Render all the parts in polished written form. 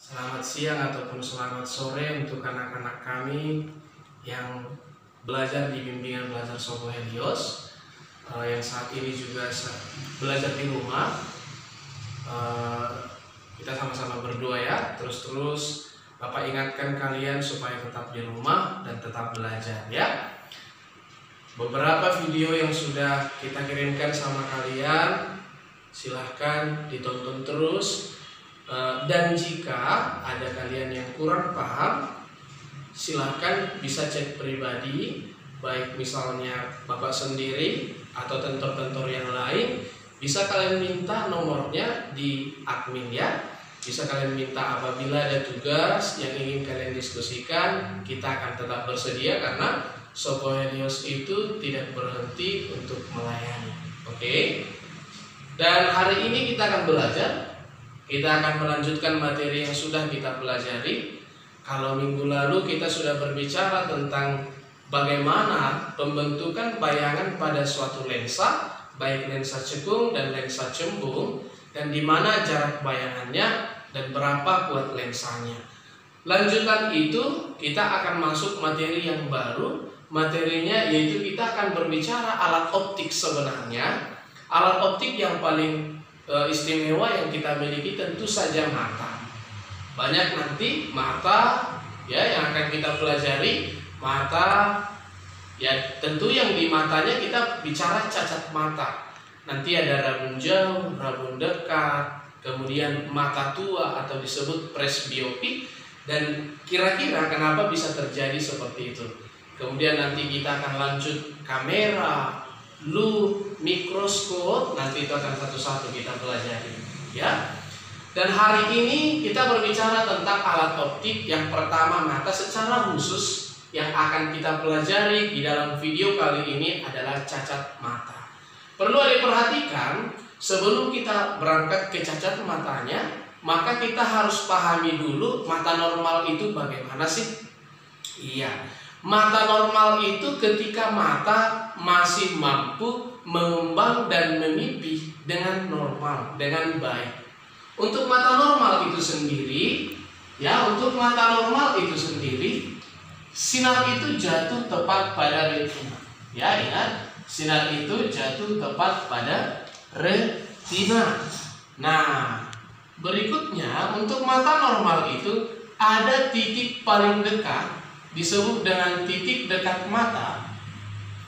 Selamat siang ataupun selamat sore untuk anak-anak kami yang belajar di bimbingan belajar Sobo Helios, yang saat ini juga belajar di rumah. Kita sama-sama berdoa ya, terus Bapak ingatkan kalian supaya tetap di rumah dan tetap belajar ya. Beberapa video yang sudah kita kirimkan sama kalian, silahkan ditonton terus. Dan jika ada kalian yang kurang paham, silahkan bisa cek pribadi, baik misalnya Bapak sendiri atau tentor-tentor yang lain. Bisa kalian minta nomornya di admin ya. Bisa kalian minta apabila ada tugas yang ingin kalian diskusikan, kita akan tetap bersedia karena Sobo Helios itu tidak berhenti untuk melayani. Oke? Dan hari ini kita akan belajar. Kita akan melanjutkan materi yang sudah kita pelajari. Kalau minggu lalu kita sudah berbicara tentang bagaimana pembentukan bayangan pada suatu lensa, baik lensa cekung dan lensa cembung, dan di mana jarak bayangannya dan berapa kuat lensanya. Lanjutan itu kita akan masuk materi yang baru. Materinya yaitu kita akan berbicara alat optik sebenarnya. Alat optik yang paling istimewa yang kita miliki tentu saja mata. Banyak nanti mata ya yang akan kita pelajari. Mata ya tentu yang di matanya kita bicara cacat mata. Nanti ada rabun jauh, rabun dekat, kemudian mata tua atau disebut presbiopi, dan kira-kira kenapa bisa terjadi seperti itu. Kemudian nanti kita akan lanjut kamera, lup, mikroskop, nanti itu akan satu-satu kita pelajari ya. Dan hari ini kita berbicara tentang alat optik. Yang pertama mata secara khusus yang akan kita pelajari di dalam video kali ini adalah cacat mata. Perlu diperhatikan sebelum kita berangkat ke cacat matanya, maka kita harus pahami dulu mata normal itu bagaimana sih? Iya, mata normal itu ketika mata masih mampu mengembang dan memipih dengan normal, dengan baik. Untuk mata normal itu sendiri, ya, untuk mata normal itu sendiri, sinar itu jatuh tepat pada retina. Ya, ingat, sinar itu jatuh tepat pada retina. Nah, berikutnya untuk mata normal itu ada titik paling dekat, disebut dengan titik dekat mata.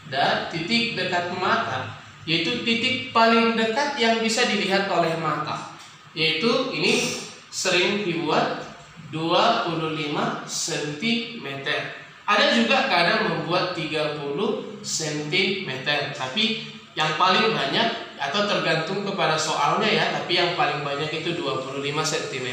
Dan titik dekat mata yaitu titik paling dekat yang bisa dilihat oleh mata, yaitu ini sering dibuat 25 cm. Ada juga kadang membuat 30 cm, tapi yang paling banyak atau tergantung kepada soalnya ya, tapi yang paling banyak itu 25 cm.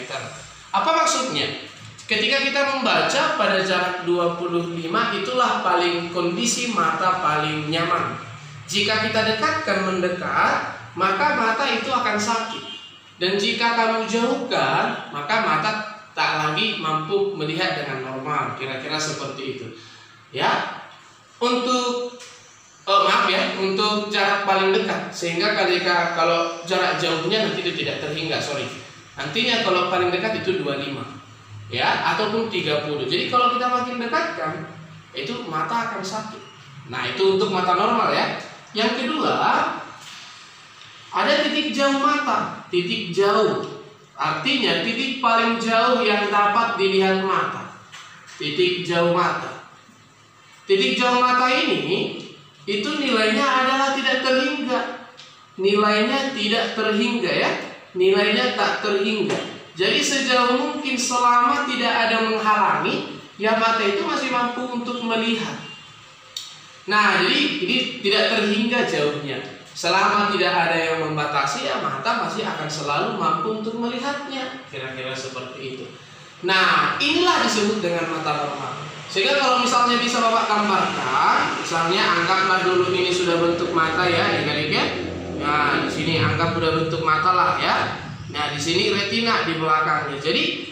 Apa maksudnya? Ketika kita membaca pada jarak 25, itulah paling kondisi mata paling nyaman. Jika kita dekatkan mendekat, maka mata itu akan sakit. Dan jika kamu jauhkan, maka mata tak lagi mampu melihat dengan normal. Kira-kira seperti itu. Ya. Untuk untuk jarak paling dekat, sehingga kalau jarak jauhnya nanti itu tidak terhingga, Nantinya kalau paling dekat itu 25. Ya, ataupun 30. Jadi kalau kita makin dekatkan, itu mata akan sakit. Nah, itu untuk mata normal ya. Yang kedua, ada titik jauh mata. Titik jauh artinya titik paling jauh yang dapat dilihat mata. Titik jauh mata. Titik jauh mata ini itu nilainya adalah tidak terhingga. Nilainya tidak terhingga ya. Nilainya tak terhingga. Jadi sejauh mungkin selama tidak ada menghalangi, ya mata itu masih mampu untuk melihat. Nah, jadi ini tidak terhingga jauhnya. Selama tidak ada yang membatasi, ya mata masih akan selalu mampu untuk melihatnya. Kira-kira seperti itu. Nah, inilah disebut dengan mata normal. Sehingga kalau misalnya bisa Bapak gambarkan, misalnya anggaplah dulu ini sudah bentuk mata ya, adik-adik ya. Nah, di sini anggap sudah bentuk mata lah ya. Nah, di sini retina di belakangnya. Jadi,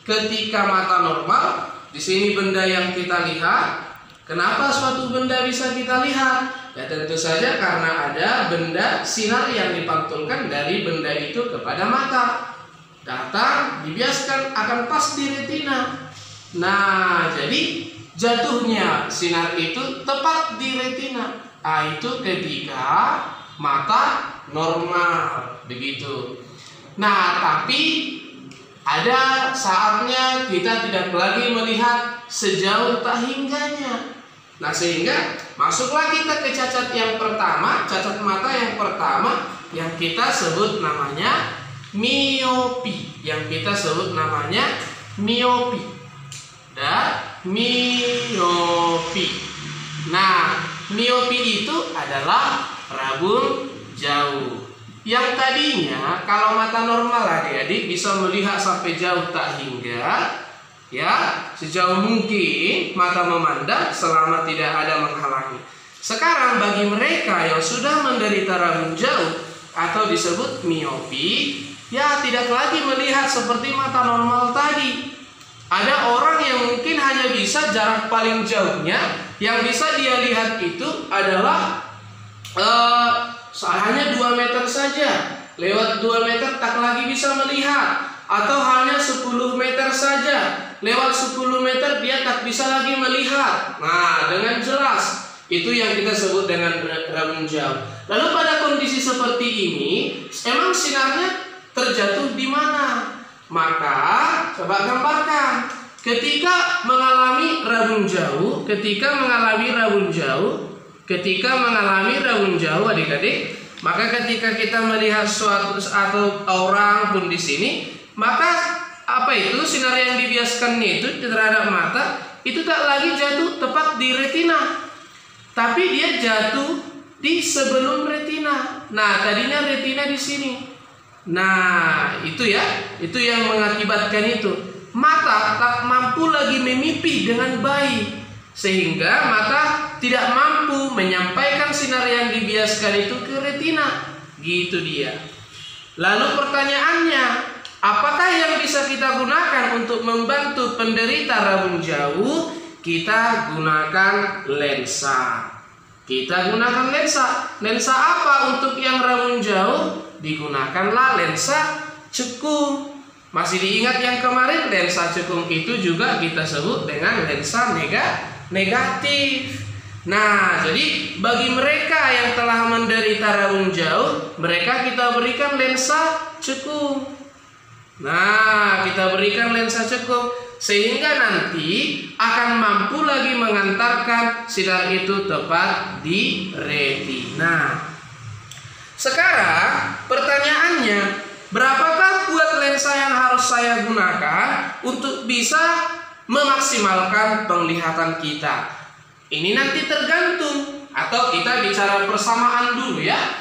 ketika mata normal, di sini benda yang kita lihat. Kenapa suatu benda bisa kita lihat? Ya tentu saja karena ada benda sinar yang dipantulkan dari benda itu kepada mata. datang, dibiaskan akan pas di retina. Nah, jadi jatuhnya sinar itu tepat di retina. Itu ketika mata normal, begitu. Nah, tapi ada saatnya kita tidak lagi melihat sejauh tak hingganya. Nah, sehingga masuklah kita ke cacat yang pertama, cacat mata yang pertama yang kita sebut namanya miopi. Yang kita sebut namanya miopi. Miopi. Nah, miopi itu adalah rabun jauh. Yang tadinya kalau mata normal adik-adik bisa melihat sampai jauh tak hingga, ya, sejauh mungkin mata memandang selama tidak ada menghalangi. Sekarang bagi mereka yang sudah menderita rabun jauh atau disebut miopi, ya tidak lagi melihat seperti mata normal tadi. Ada orang yang mungkin hanya bisa jarak paling jauhnya yang bisa dia lihat itu adalah hanya 2 meter saja. Lewat 2 meter tak lagi bisa melihat. Atau hanya 10 meter saja. Lewat 10 meter dia tak bisa lagi melihat. Nah, dengan jelas itu yang kita sebut dengan rabun jauh. Lalu pada kondisi seperti ini, emang sinarnya terjatuh di mana? Maka coba gambarkan. Ketika mengalami rabun jauh, adik-adik, maka ketika kita melihat suatu atau orang pun di sini, maka apa itu sinar yang dibiaskannya itu terhadap mata itu tak lagi jatuh tepat di retina, tapi dia jatuh di sebelum retina. Nah, tadinya retina di sini. Nah, itu ya, itu yang mengakibatkan itu mata tak mampu lagi memipih dengan baik, sehingga mata tidak mampu menyampaikan sinar yang dibiaskan itu ke retina. Gitu dia. Lalu pertanyaannya, apakah yang bisa kita gunakan untuk membantu penderita rabun jauh? Kita gunakan lensa. Lensa apa untuk yang rabun jauh? Digunakanlah lensa cekung. Masih diingat yang kemarin, lensa cekung itu juga kita sebut dengan lensa negatif. Nah, jadi bagi mereka yang telah menderita rabun jauh, mereka kita berikan lensa cekung. Sehingga nanti akan mampu lagi mengantarkan sinar itu tepat di retina. Sekarang pertanyaannya, berapakah kuat lensa yang harus saya gunakan untuk bisa memaksimalkan penglihatan kita? Ini nanti tergantung, atau kita bicara persamaan dulu ya.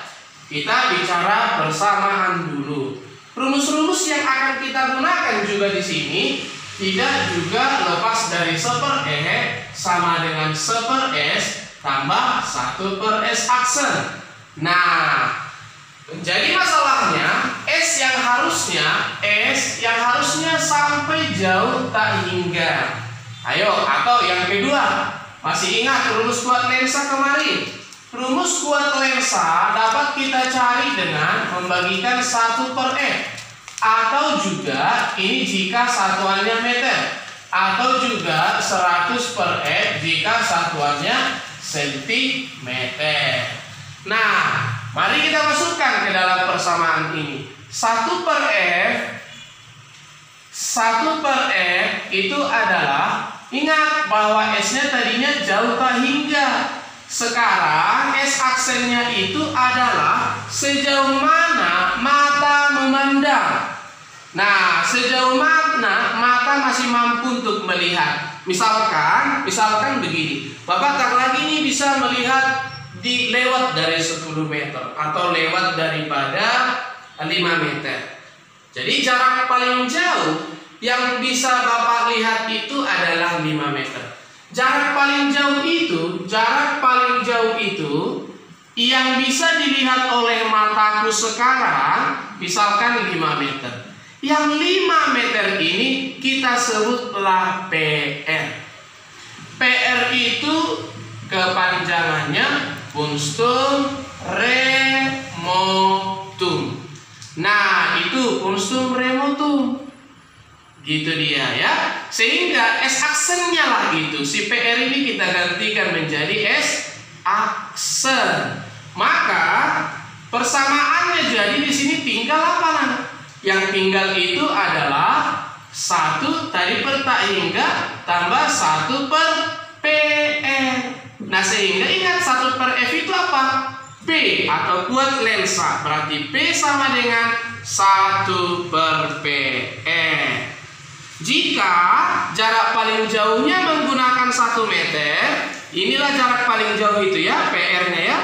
Rumus-rumus yang akan kita gunakan juga di sini tidak juga lepas dari 1/E sama dengan 1/S tambah 1/S aksen. Nah, jadi masalahnya S yang harusnya sampai jauh tak hingga. Ayo, atau yang kedua, masih ingat rumus kuat lensa kemarin? Rumus kuat lensa dapat kita cari dengan membagikan 1/E, atau juga ini jika satuannya meter, atau juga 100/E jika satuannya sentimeter. Nah, mari kita masukkan ke dalam persamaan ini. 1/E itu adalah, ingat bahwa S-nya tadinya jauh tak hingga. Sekarang S aksennya itu adalah sejauh mana mata memandang. Nah, sejauh mana mata masih mampu untuk melihat. Misalkan begini, Bapak tak lagi nih bisa melihat lewat dari 10 meter atau lewat daripada 5 meter. Jadi jarak paling jauh yang bisa Bapak lihat itu adalah 5 meter. Jarak paling jauh itu yang bisa dilihat oleh mataku sekarang misalkan 5 meter. Yang 5 meter ini kita sebutlah PR. PR itu kepanjangannya Punstum Remotum. Nah, itu konsum remotum. Gitu dia ya. Sehingga S aksennya lah gitu. Si PR ini kita gantikan menjadi S aksen. Maka persamaannya jadi di sini tinggal apa nah? Yang tinggal itu adalah 1 tadi per tak hingga tambah 1 per PR. Nah, sehingga ingat 1 per F itu apa? P atau kuat lensa. Berarti P sama dengan 1 per PR. Jika jarak paling jauhnya menggunakan 1 meter, inilah jarak paling jauh itu ya, PR-nya ya.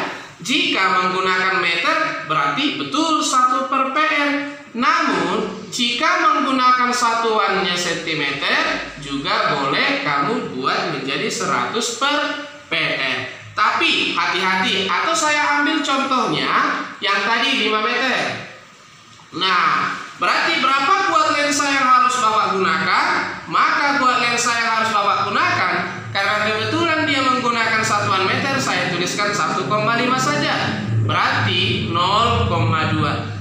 Jika menggunakan meter, berarti betul 1 per PR. Namun, jika menggunakan satuannya sentimeter, juga boleh kamu buat menjadi 100 per PR. Tapi, hati-hati, atau saya ambil contohnya, yang tadi 5 meter. Nah, berarti berapa kuat lensa yang harus Bapak gunakan? Maka kuat lensa yang harus Bapak gunakan, karena kebetulan dia menggunakan satuan meter, saya tuliskan 1,5 saja. Berarti 0,2.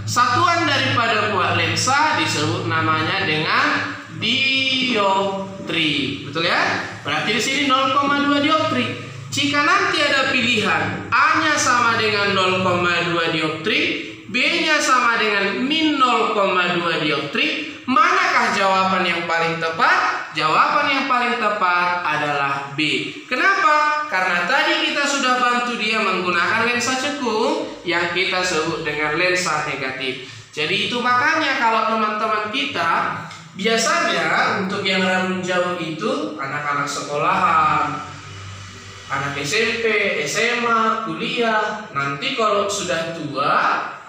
Satuan daripada kuat lensa disebut namanya dengan dioptri. Betul ya? Berarti di sini 0,2 dioptri. Jika nanti ada pilihan A-nya sama dengan 0,2 dioptri, B-nya sama dengan min 0,2 dioptri, manakah jawaban yang paling tepat? Jawaban yang paling tepat adalah B. Kenapa? Karena tadi kita sudah bantu dia menggunakan lensa cekung yang kita sebut dengan lensa negatif. Jadi itu makanya kalau teman-teman kita biasanya untuk yang rabun jauh itu anak-anak sekolahan, anak SMP, SMA, kuliah, nanti kalau sudah tua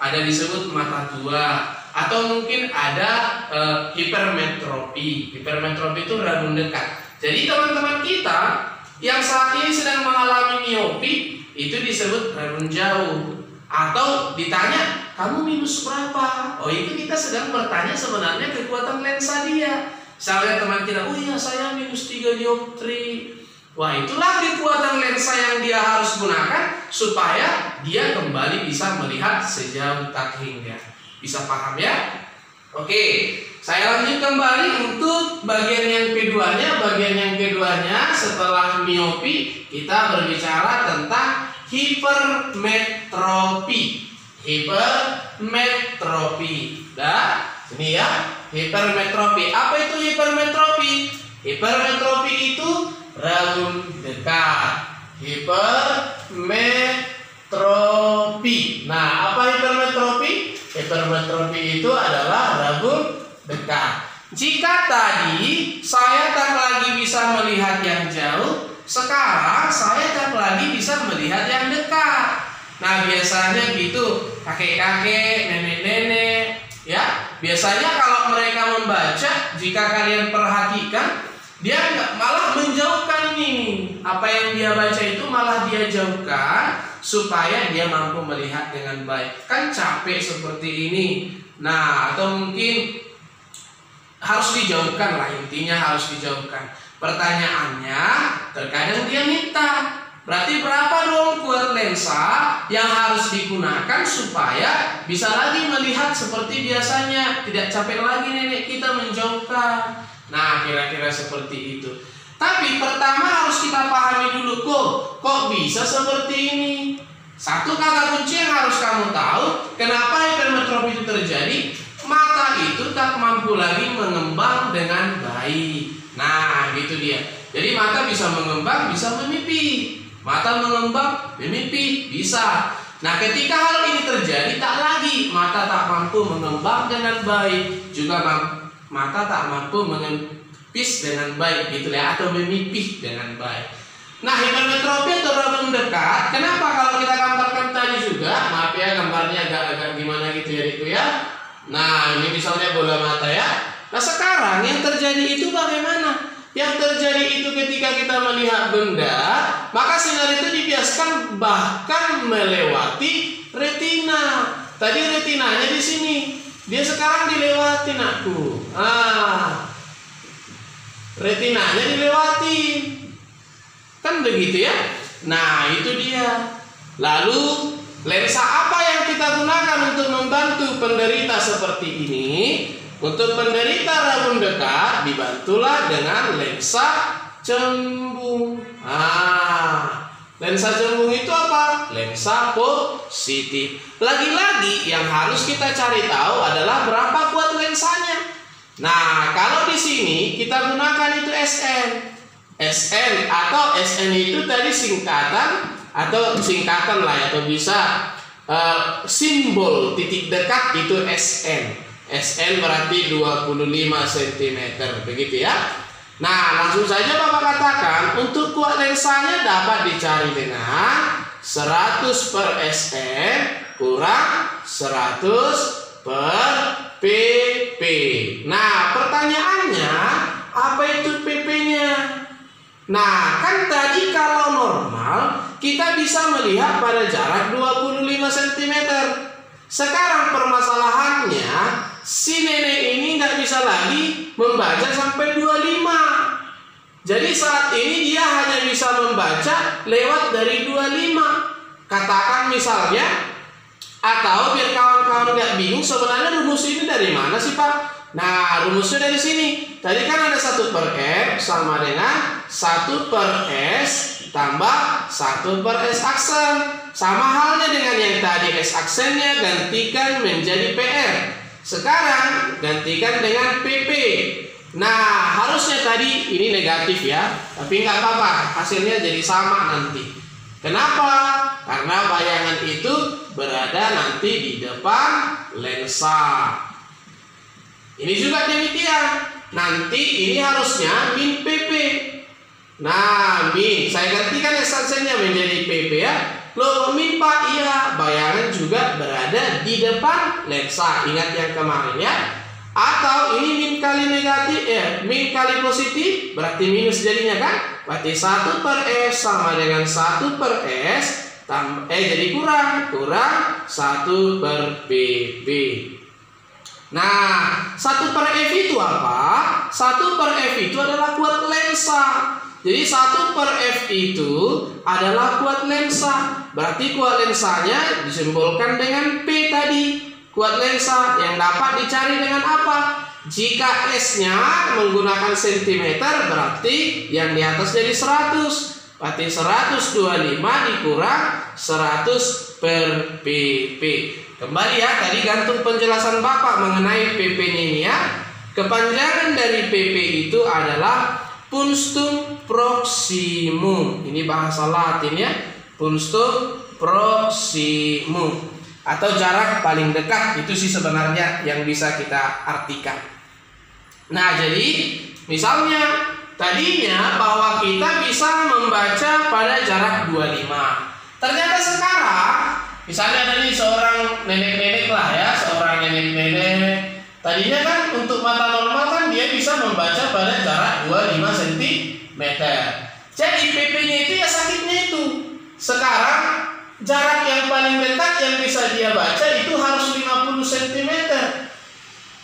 ada disebut mata tua, atau mungkin ada hipermetropi. Hipermetropi itu rabun dekat. Jadi teman-teman kita yang saat ini sedang mengalami miopi itu disebut rabun jauh. Atau ditanya, kamu minus berapa? Oh, itu kita sedang bertanya sebenarnya kekuatan lensa dia. Misalnya teman kita, oh iya saya minus 3 dioptri. Wah, itulah kekuatan lensa yang dia harus gunakan supaya dia kembali bisa melihat sejauh tak hingga. Bisa paham ya? Oke, saya lanjut kembali untuk bagian yang keduanya. Bagian yang keduanya setelah miopi kita berbicara tentang hipermetropi. Hipermetropi. Dah, ini ya, hipermetropi. Apa itu hipermetropi? Hipermetropi itu rabun dekat. Hipermetropi. Nah, apa hipermetropi? Hipermetropi itu adalah rabun dekat. Jika tadi saya tak lagi bisa melihat yang jauh, sekarang saya tak lagi bisa melihat yang dekat. Nah, biasanya gitu, kakek-kakek, nenek-nenek, ya. Biasanya kalau mereka membaca, jika kalian perhatikan, dia malah menjauhkan ini. Apa yang dia baca itu malah dia jauhkan supaya dia mampu melihat dengan baik. Kan capek seperti ini. Nah, atau mungkin harus dijauhkan lah, intinya harus dijauhkan. Pertanyaannya, terkadang dia minta, berarti berapa dong kuat lensa yang harus digunakan supaya bisa lagi melihat seperti biasanya, tidak capek lagi nenek kita menjauhkan. Nah, kira-kira seperti itu. Tapi pertama harus kita pahami dulu, kok bisa seperti ini. Satu kata kunci yang harus kamu tahu, kenapa hipermetropi itu terjadi? Mata itu tak mampu lagi mengembang dengan baik. Nah, gitu dia. Jadi mata bisa mengembang, bisa memipih. Mata mengembang, memipih, bisa. Nah, ketika hal ini terjadi, tak lagi mata tak mampu mengembang dengan baik, juga mata tak mampu mengempis dengan baik, gitu ya, atau memipih dengan baik. Nah, hipermetropi atau rabun dekat, kenapa kalau kita gambarkan tadi juga, maaf ya gambarnya agak-agak gimana gitu ya itu ya. Nah, ini misalnya bola mata ya. Nah, sekarang yang terjadi itu bagaimana? Yang terjadi itu ketika kita melihat benda, maka sinar itu dibiaskan bahkan melewati retina. Tadi retinanya di sini, dia sekarang dilewati aku. Retinanya dilewati. Kan begitu ya? Nah, itu dia. Lalu lensa apa yang yang kita gunakan untuk membantu penderita seperti ini? Untuk penderita rabun dekat dibantulah dengan lensa cembung. Lensa cembung itu apa? Lensa positif. Lagi-lagi yang harus kita cari tahu adalah berapa kuat lensanya. Nah, kalau di sini kita gunakan itu SN. SN atau SN itu tadi singkatan lah, atau bisa simbol titik dekat itu SN. SN berarti 25 cm, begitu ya. Nah, langsung saja Bapak katakan untuk kuat lensanya dapat dicari dengan 100 per SN kurang 100 per PP. Nah, pertanyaannya apa itu PP-nya? Nah, kan tadi kalau normal kita bisa melihat pada jarak 25 cm. Sekarang permasalahannya, si nenek ini nggak bisa lagi membaca sampai 25. Jadi saat ini dia hanya bisa membaca lewat dari 25. Katakan misalnya, atau biar kawan-kawan nggak bingung, sebenarnya rumus ini dari mana sih Pak? Nah, rumusnya dari sini. Tadi kan ada 1 per F sama dengan 1 per S tambah 1 per S aksen. Sama halnya dengan yang tadi, S aksennya gantikan menjadi PR. Sekarang gantikan dengan PP. Nah, harusnya tadi ini negatif ya, tapi nggak apa-apa, hasilnya jadi sama nanti. Kenapa? Karena bayangan itu berada nanti di depan lensa. Ini juga demikian. Nanti ini harusnya min PP. Nah, min saya gantikan S aksennya menjadi PP ya. Loh, min Pak, iya, bayangan juga berada di depan lensa. Ingat yang kemarin ya. Atau ini min kali negatif, min kali positif, berarti minus jadinya kan? Berarti 1 per S sama dengan 1 per S, jadi kurang 1 per PP. Nah, 1 per F itu apa? 1 per F itu adalah kuat lensa. Jadi 1 per F itu adalah kuat lensa. Berarti kuat lensanya disimbolkan dengan P tadi. Kuat lensa yang dapat dicari dengan apa? Jika S-nya menggunakan cm, berarti yang di atas jadi 100. Berarti 125 dikurang 100 per PP. Kembali ya, tadi gantung penjelasan Bapak mengenai PP-nya ini ya. Kepanjangan dari PP itu adalah punstum proximum. Ini bahasa Latin ya. Punstum proximum atau jarak paling dekat, itu sih sebenarnya yang bisa kita artikan. Nah, jadi misalnya tadinya bahwa kita bisa membaca pada jarak 25. Ternyata sekarang misalnya ada nih seorang nenek-nenek lah ya, seorang nenek-nenek. Tadinya kan untuk mata normal kan dia bisa membaca pada jarak 25 cm. Jadi PP-nya itu ya sakitnya itu. Sekarang jarak yang paling dekat yang bisa dia baca itu harus 50 cm.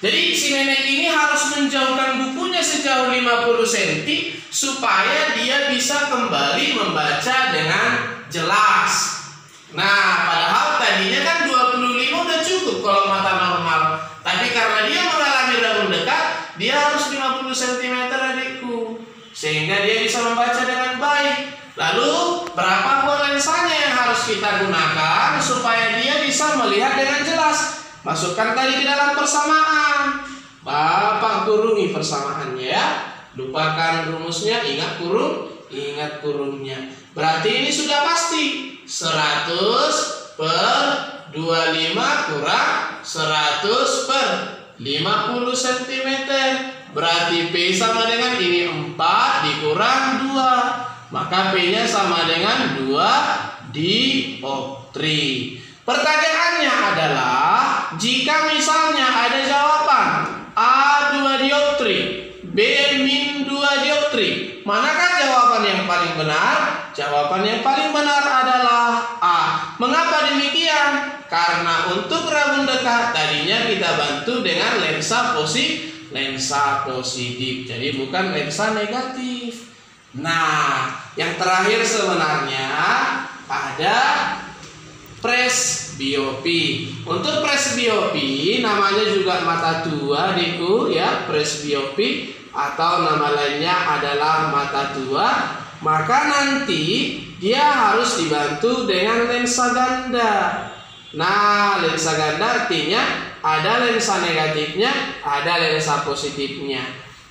Jadi si nenek ini harus menjauhkan bukunya sejauh 50 cm supaya dia bisa kembali membaca dengan jelas. Nah, padahal tadinya kan 25 udah cukup kalau mata normal. Tapi karena dia mengalami rabun dekat, dia harus 50 cm adikku, sehingga dia bisa membaca dengan baik. Lalu berapa kuat lensanya yang harus kita gunakan supaya dia bisa melihat dengan jelas? Masukkan tadi ke dalam persamaan. Bapak kurungi persamaannya ya. Lupakan rumusnya, ingat kurungnya. Berarti ini sudah pasti 100 per 25 kurang 100 per 50 cm. Berarti P sama dengan ini 4 dikurang 2. Maka P-nya sama dengan 2 dioptri. Pertanyaannya adalah, jika misalnya ada jawaban A 2 dioptri, B min 2 dioptri, manakah jawaban yang paling benar? Jawaban yang paling benar adalah A. Mengapa demikian? Karena untuk rabun dekat tadinya kita bantu dengan lensa positif, jadi bukan lensa negatif. Nah, yang terakhir sebenarnya ada presbiopi. Untuk presbiopi namanya juga mata tua, adikku ya, presbiopi atau nama lainnya adalah mata tua. Maka nanti dia harus dibantu dengan lensa ganda. Nah, lensa ganda artinya ada lensa negatifnya, ada lensa positifnya.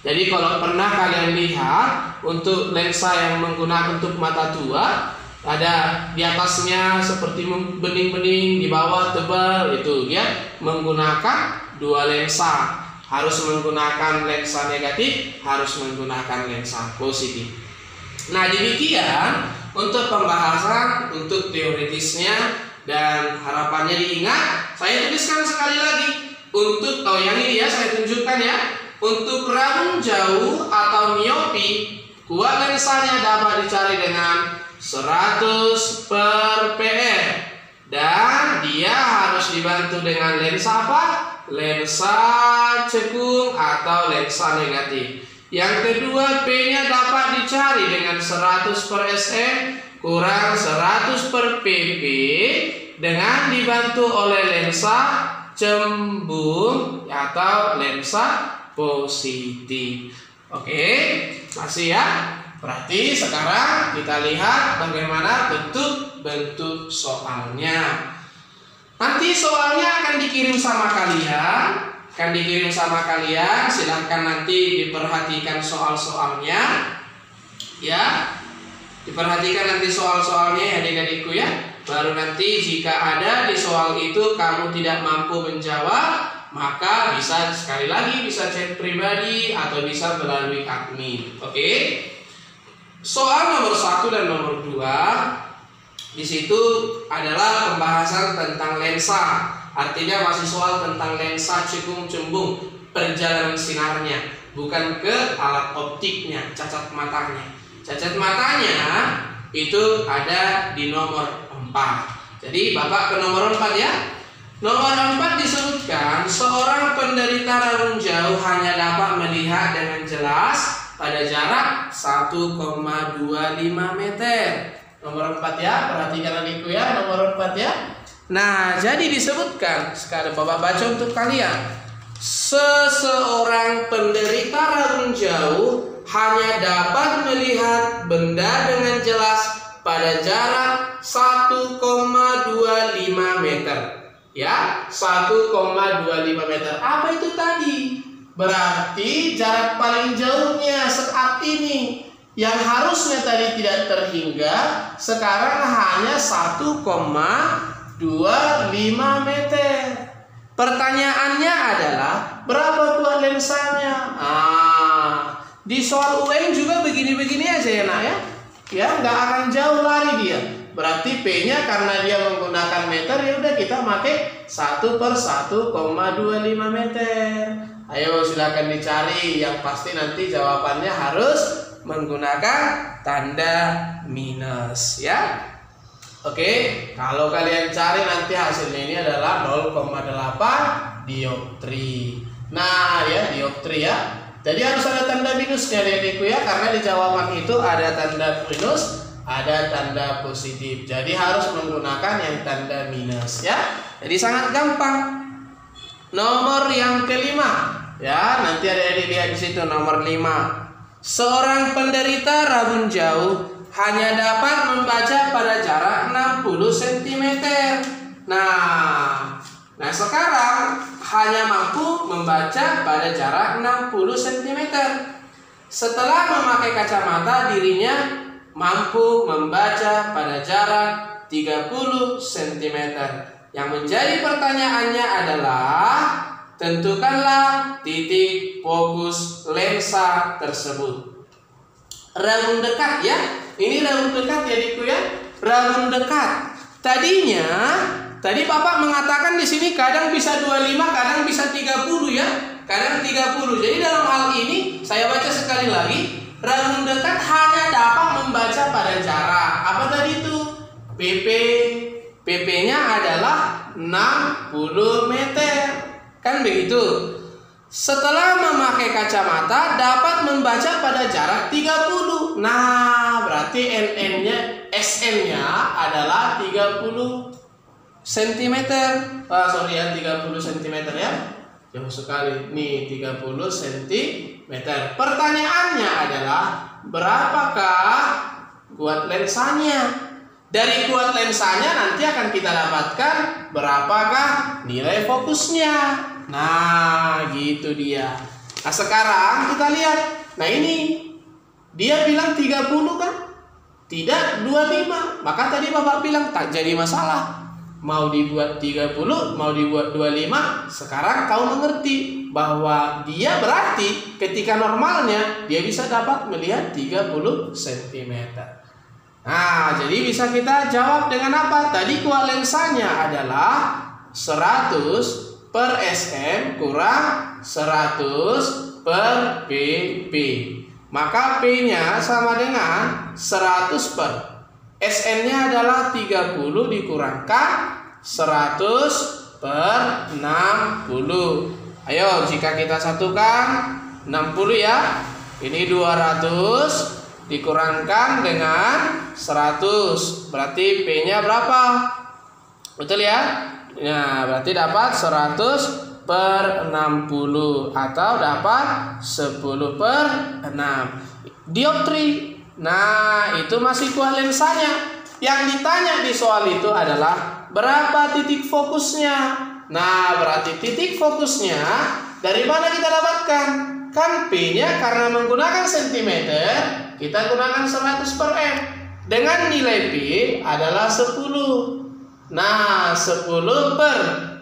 Jadi kalau pernah kalian lihat untuk lensa yang menggunakan untuk mata tua, ada di atasnya seperti bening-bening, di bawah tebal, itu ya menggunakan dua lensa. Harus menggunakan lensa negatif, harus menggunakan lensa positif. Nah, demikian untuk pembahasan untuk teoritisnya, dan harapannya diingat. Saya tuliskan sekali lagi untuk yang ini ya, saya tunjukkan ya. Untuk rabun jauh atau miopi, kuat lensanya dapat dicari dengan 100 per PR, dan dia harus dibantu dengan lensa apa? Lensa cekung atau lensa negatif. Yang kedua, P-nya dapat dicari dengan 100 per SE kurang 100 per PP dengan dibantu oleh lensa cembung atau lensa positif. Oke, masih ya. Berarti sekarang kita lihat bagaimana bentuk-bentuk soalnya. Nanti soalnya akan dikirim sama kalian. Silahkan nanti diperhatikan soal-soalnya. Ya, diperhatikan nanti soal-soalnya ya adik-adikku ya. Baru nanti jika ada di soal itu kamu tidak mampu menjawab, maka bisa sekali lagi bisa chat pribadi atau bisa melalui admin. Oke. Soal nomor 1 dan nomor 2 di situ adalah pembahasan tentang lensa. Artinya masih soal tentang lensa cekung cembung, perjalanan sinarnya, bukan ke alat optiknya, cacat matanya. Cacat matanya itu ada di nomor 4. Jadi Bapak ke nomor 4 ya. Nomor 4 disebutkan seorang penderita rabun jauh hanya dapat melihat dengan jelas pada jarak 1,25 meter. Nomor 4 ya, perhatikan adikku ya, nomor 4 ya. Nah, jadi disebutkan, sekarang Bapak baca untuk kalian. Seseorang penderita rabun jauh hanya dapat melihat benda dengan jelas pada jarak 1,25 meter. Ya, 1,25 meter. Apa itu tadi? Berarti jarak paling jauhnya saat ini yang harusnya tadi tidak terhingga, sekarang hanya 1,25 meter. Pertanyaannya adalah berapa buat lensanya? Di soal UN juga begini-begini aja ya nak ya. Ya, nggak akan jauh lari dia. Berarti P-nya karena dia menggunakan meter, ya udah kita pakai 1 per 1,25 meter. Ayo silakan dicari. Yang pasti nanti jawabannya harus menggunakan tanda minus ya. Oke, kalau kalian cari nanti hasilnya ini adalah 0,8 dioptri. Nah ya, dioptri ya. Jadi harus ada tanda minusnya adikku ya, karena di jawaban itu ada tanda minus, ada tanda positif. Jadi harus menggunakan yang tanda minus ya. Jadi sangat gampang. Nomor yang kelima ya, nanti ada lihat di situ nomor 5. Seorang penderita rabun jauh hanya dapat membaca pada jarak 60 cm. Nah sekarang hanya mampu membaca pada jarak 60 cm. Setelah memakai kacamata, dirinya mampu membaca pada jarak 30 cm. Yang menjadi pertanyaannya adalah tentukanlah titik fokus lensa tersebut. Rabun dekat ya. Ini rabun dekat ya adikku ya. Rabun dekat. Tadi Bapak mengatakan di sini kadang bisa 25, kadang bisa 30 ya. Kadang 30. Jadi dalam hal ini saya baca sekali lagi, rabun dekat hanya dapat membaca pada jarak. Apa tadi itu? PP-nya adalah 60 meter. Kan begitu. Setelah memakai kacamata dapat membaca pada jarak 30. Nah, berarti SN-nya adalah 30 cm. Sorry ya, 30 cm ya. Jauh sekali. Nih 30 cm. Pertanyaannya adalah berapakah kuat lensanya? Dari kuat lensanya nanti akan kita dapatkan berapakah nilai fokusnya. Nah, gitu dia. Nah, sekarang kita lihat. Nah, ini dia bilang 30 kan? Tidak 25. Maka tadi Bapak bilang tak jadi masalah. Mau dibuat 30, mau dibuat 25. Sekarang kau mengerti bahwa dia berarti ketika normalnya dia bisa dapat melihat 30 cm. Nah, jadi bisa kita jawab dengan apa? Tadi kuat lensanya adalah 100 per Sm kurang 100 per pp. Maka P-nya sama dengan 100 per Sn-nya adalah 30 dikurangkan 100 per 60. Ayo, jika kita satukan 60 ya. Ini 200 dikurangkan dengan 100. Berarti P-nya berapa? Betul ya? Nah, berarti dapat 100 per 60 atau dapat 10 per 6 dioptri. Nah, itu masih kuat lensanya. Yang ditanya di soal itu adalah berapa titik fokusnya. Nah, berarti titik fokusnya dari mana kita dapatkan? Kan P-nya karena menggunakan cm, kita gunakan 100 per M. Dengan nilai P adalah 10. Nah, 10 per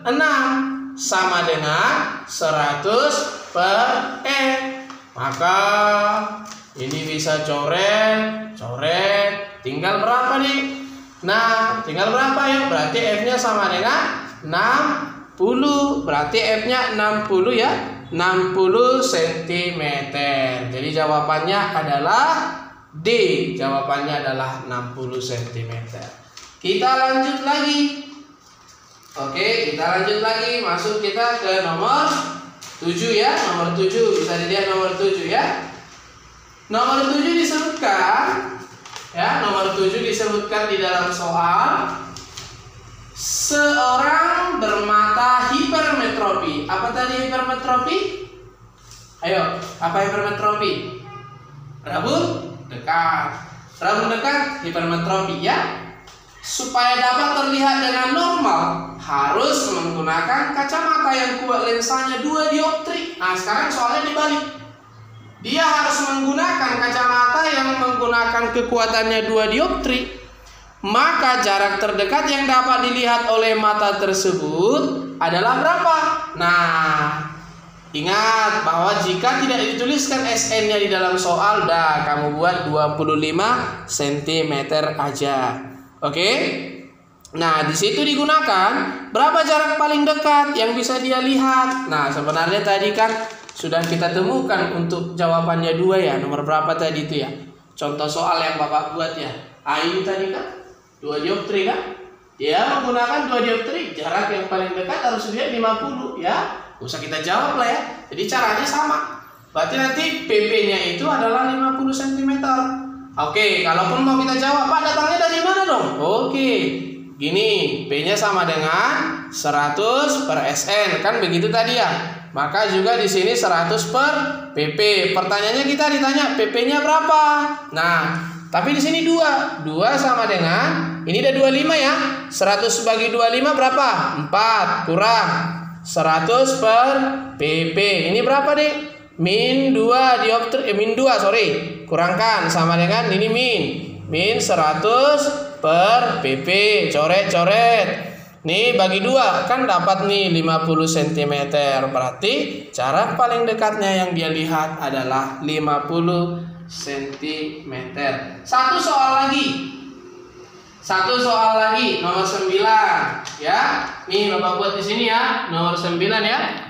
6 sama dengan 100 per M. Maka ini bisa coret. Tinggal berapa nih? Nah, tinggal berapa ya? Berarti F-nya sama dengan 60. Berarti F-nya 60 ya. 60 cm. Jadi jawabannya adalah D. Jawabannya adalah 60 cm. Kita lanjut lagi. Oke, kita lanjut lagi. Masuk kita ke nomor 7 ya. Nomor 7 bisa dilihat nomor 7 ya. Nomor 7 disebutkan ya, nomor 7 disebutkan di dalam soal seorang bermata hipermetropi. Apa tadi hipermetropi? Ayo, apa hipermetropi? Rabun dekat. Rabun dekat hipermetropi ya. Supaya dapat terlihat dengan normal harus menggunakan kacamata yang kuat lensanya 2 dioptri. Nah, sekarang soalnya dibalik. Dia harus menggunakan kacamata yang menggunakan kekuatannya 2 dioptri. Maka jarak terdekat yang dapat dilihat oleh mata tersebut adalah berapa? Nah, ingat bahwa jika tidak dituliskan SN-nya di dalam soal, dah kamu buat 25 cm aja. Oke? Nah, di situ digunakan berapa jarak paling dekat yang bisa dia lihat. Nah, sebenarnya tadi kan sudah kita temukan untuk jawabannya 2 ya. Nomor berapa tadi itu ya? Contoh soal yang Bapak buat ya. Ayu tadi kan 2 dioptri kan? Dia menggunakan 2 dioptri, jarak yang paling dekat harus dilihat 50 ya. Usah kita jawab lah ya. Jadi caranya sama. Berarti nanti PP-nya itu adalah 50 cm. Oke, kalaupun mau kita jawab, Pak datangnya dari mana dong? Oke, gini, P-nya sama dengan 100 per SN, kan begitu tadi ya. Maka juga di sini 100 per PP. Pertanyaannya kita ditanya PP-nya berapa? Nah, tapi di sini 2 sama dengan, ini ada 25 ya. 100 bagi 25 berapa? 4 kurang 100 per PP. Ini berapa deh? Min 2 dioptri, min 2 sorry. Kurangkan sama dengan ini min 100 per PP. Coret. Nih bagi 2 kan dapat nih 50 cm. Berarti jarak paling dekatnya yang dia lihat adalah 50 cm. Satu soal lagi nomor 9 ya. Nih Bapak buat di sini ya, nomor 9 ya.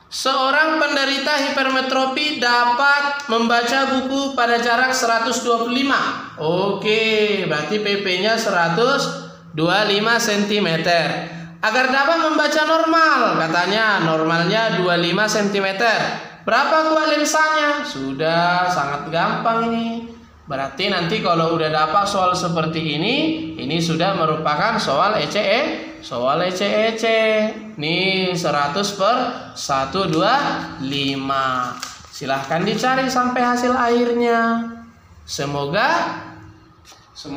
Seorang penderita hipermetropi dapat membaca buku pada jarak 125. Oke, berarti PP-nya 125 cm. Agar dapat membaca normal, katanya normalnya 25 cm. Berapa kuat lensanya? Sudah sangat gampang ini. Berarti nanti kalau udah dapat soal seperti ini sudah merupakan soal ece-ece. Nih 100 per 125. Silahkan dicari sampai hasil akhirnya. Semoga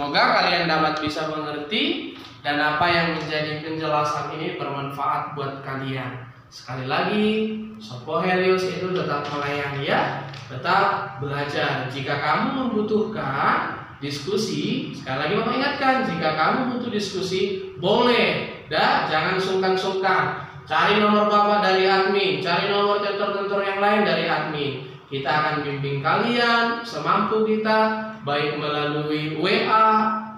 kalian dapat bisa mengerti dan apa yang menjadi penjelasan ini bermanfaat buat kalian. Sekali lagi, Sopo Helios itu tetap melayani ya, tetap belajar. Jika kamu membutuhkan diskusi, sekali lagi Bapak ingatkan, jika kamu butuh diskusi, boleh, jangan sungkan-sungkan. Cari nomor Bapak dari admin, cari nomor tentor-tentor yang lain dari admin. Kita akan bimbing kalian semampu kita, baik melalui WA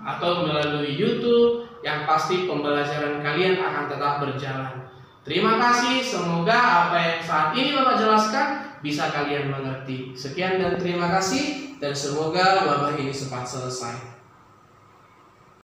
atau melalui YouTube. Yang pasti pembelajaran kalian akan tetap berjalan. Terima kasih, semoga apa yang saat ini Bapak jelaskan bisa kalian mengerti. Sekian dan terima kasih, dan semoga wabah ini cepat selesai.